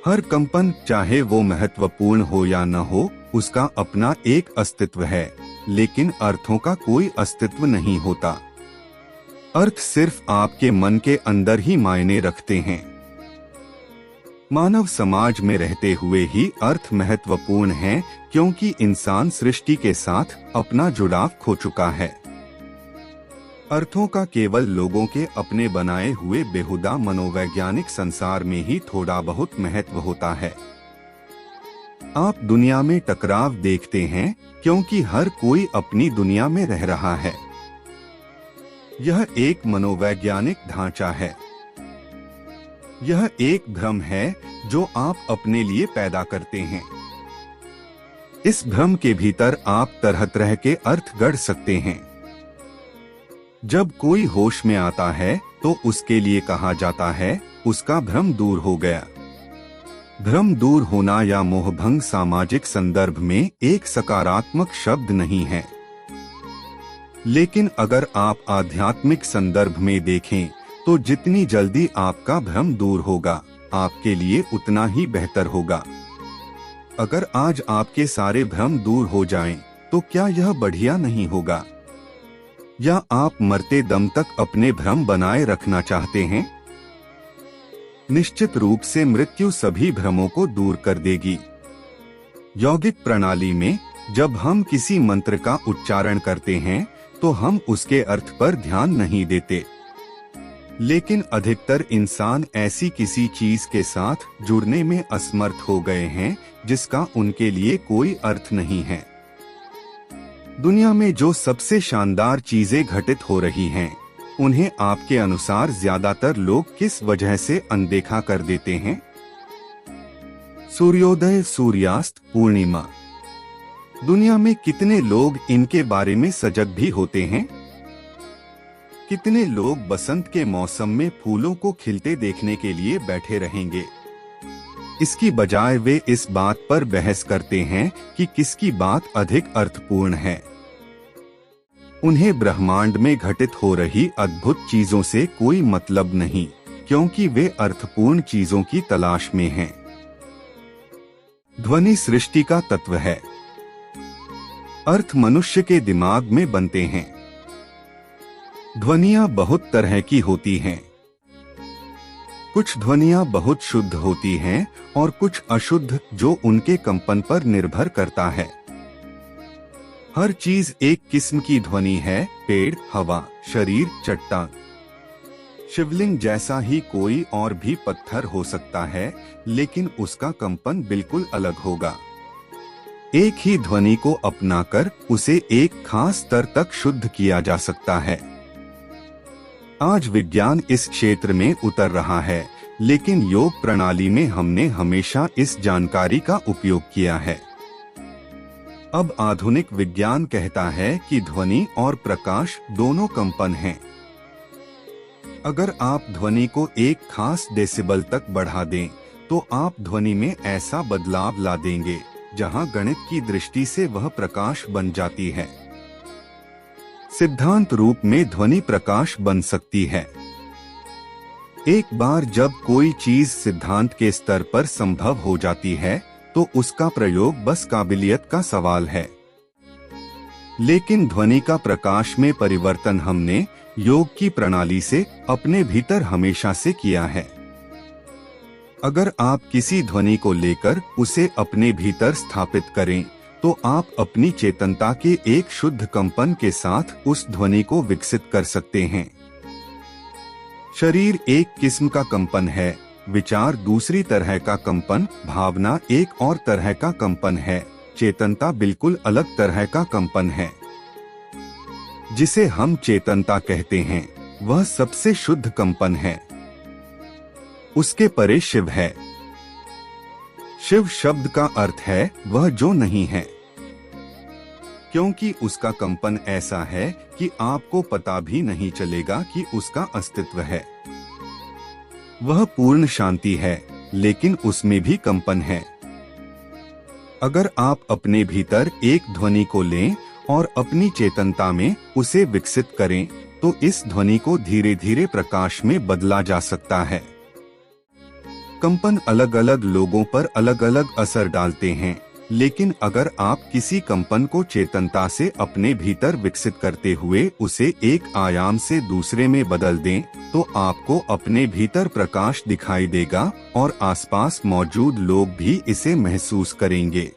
हर कंपन, चाहे वो महत्वपूर्ण हो या न हो, उसका अपना एक अस्तित्व है, लेकिन अर्थों का कोई अस्तित्व नहीं होता। अर्थ सिर्फ आपके मन के अंदर ही मायने रखते हैं। मानव समाज में रहते हुए ही अर्थ महत्वपूर्ण है, क्योंकि इंसान सृष्टि के साथ अपना जुड़ाव खो चुका है। अर्थों का केवल लोगों के अपने बनाए हुए बेहुदा मनोवैज्ञानिक संसार में ही थोड़ा बहुत महत्व होता है। आप दुनिया में टकराव देखते हैं, क्योंकि हर कोई अपनी दुनिया में रह रहा है। यह एक मनोवैज्ञानिक ढांचा है। यह एक भ्रम है जो आप अपने लिए पैदा करते हैं। इस भ्रम के भीतर आप तरह तरह के अर्थ गढ़ सकते हैं। जब कोई होश में आता है तो उसके लिए कहा जाता है, उसका भ्रम दूर हो गया। भ्रम दूर होना या मोहभंग सामाजिक संदर्भ में एक सकारात्मक शब्द नहीं है, लेकिन अगर आप आध्यात्मिक संदर्भ में देखें तो जितनी जल्दी आपका भ्रम दूर होगा, आपके लिए उतना ही बेहतर होगा। अगर आज आपके सारे भ्रम दूर हो जाएं, तो क्या यह बढ़िया नहीं होगा? या आप मरते दम तक अपने भ्रम बनाए रखना चाहते हैं? निश्चित रूप से मृत्यु सभी भ्रमों को दूर कर देगी। यौगिक प्रणाली में जब हम किसी मंत्र का उच्चारण करते हैं तो हम उसके अर्थ पर ध्यान नहीं देते, लेकिन अधिकतर इंसान ऐसी किसी चीज के साथ जुड़ने में असमर्थ हो गए हैं जिसका उनके लिए कोई अर्थ नहीं है। दुनिया में जो सबसे शानदार चीजें घटित हो रही हैं, उन्हें आपके अनुसार ज्यादातर लोग किस वजह से अनदेखा कर देते हैं? सूर्योदय, सूर्यास्त, पूर्णिमा। दुनिया में कितने लोग इनके बारे में सजग भी होते हैं? कितने लोग बसंत के मौसम में फूलों को खिलते देखने के लिए बैठे रहेंगे? इसकी बजाय वे इस बात पर बहस करते हैं कि किसकी बात अधिक अर्थपूर्ण है। उन्हें ब्रह्मांड में घटित हो रही अद्भुत चीजों से कोई मतलब नहीं, क्योंकि वे अर्थपूर्ण चीजों की तलाश में हैं। ध्वनि सृष्टि का तत्व है। अर्थ मनुष्य के दिमाग में बनते हैं। ध्वनियां बहुत तरह की होती हैं। कुछ ध्वनियां बहुत शुद्ध होती हैं और कुछ अशुद्ध, जो उनके कंपन पर निर्भर करता है। हर चीज एक किस्म की ध्वनि है। पेड़, हवा, शरीर, चट्टान, शिवलिंग जैसा ही कोई और भी पत्थर हो सकता है, लेकिन उसका कंपन बिल्कुल अलग होगा। एक ही ध्वनि को अपनाकर उसे एक खास स्तर तक शुद्ध किया जा सकता है। आज विज्ञान इस क्षेत्र में उतर रहा है, लेकिन योग प्रणाली में हमने हमेशा इस जानकारी का उपयोग किया है। अब आधुनिक विज्ञान कहता है कि ध्वनि और प्रकाश दोनों कंपन हैं। अगर आप ध्वनि को एक खास डेसिबल तक बढ़ा दें, तो आप ध्वनि में ऐसा बदलाव ला देंगे जहां गणित की दृष्टि से वह प्रकाश बन जाती है। सिद्धांत रूप में ध्वनि प्रकाश बन सकती है। एक बार जब कोई चीज सिद्धांत के स्तर पर संभव हो जाती है, तो उसका प्रयोग बस काबिलियत का सवाल है। लेकिन ध्वनि का प्रकाश में परिवर्तन हमने योग की प्रणाली से अपने भीतर हमेशा से किया है। अगर आप किसी ध्वनि को लेकर उसे अपने भीतर स्थापित करें, तो आप अपनी चेतनता के एक शुद्ध कंपन के साथ उस ध्वनि को विकसित कर सकते हैं। शरीर एक किस्म का कंपन है, विचार दूसरी तरह का कंपन, भावना एक और तरह का कंपन है, चेतनता बिल्कुल अलग तरह का कंपन है। जिसे हम चेतनता कहते हैं, वह सबसे शुद्ध कंपन है। उसके परे शिव है। शिव शब्द का अर्थ है वह जो नहीं है, क्योंकि उसका कंपन ऐसा है कि आपको पता भी नहीं चलेगा कि उसका अस्तित्व है। वह पूर्ण शांति है, लेकिन उसमें भी कंपन है। अगर आप अपने भीतर एक ध्वनि को लें और अपनी चेतनता में उसे विकसित करें, तो इस ध्वनि को धीरे धीरे प्रकाश में बदला जा सकता है। कंपन अलग अलग लोगों पर अलग अलग असर डालते हैं, लेकिन अगर आप किसी कंपन को चेतनता से अपने भीतर विकसित करते हुए उसे एक आयाम से दूसरे में बदल दें, तो आपको अपने भीतर प्रकाश दिखाई देगा और आसपास मौजूद लोग भी इसे महसूस करेंगे।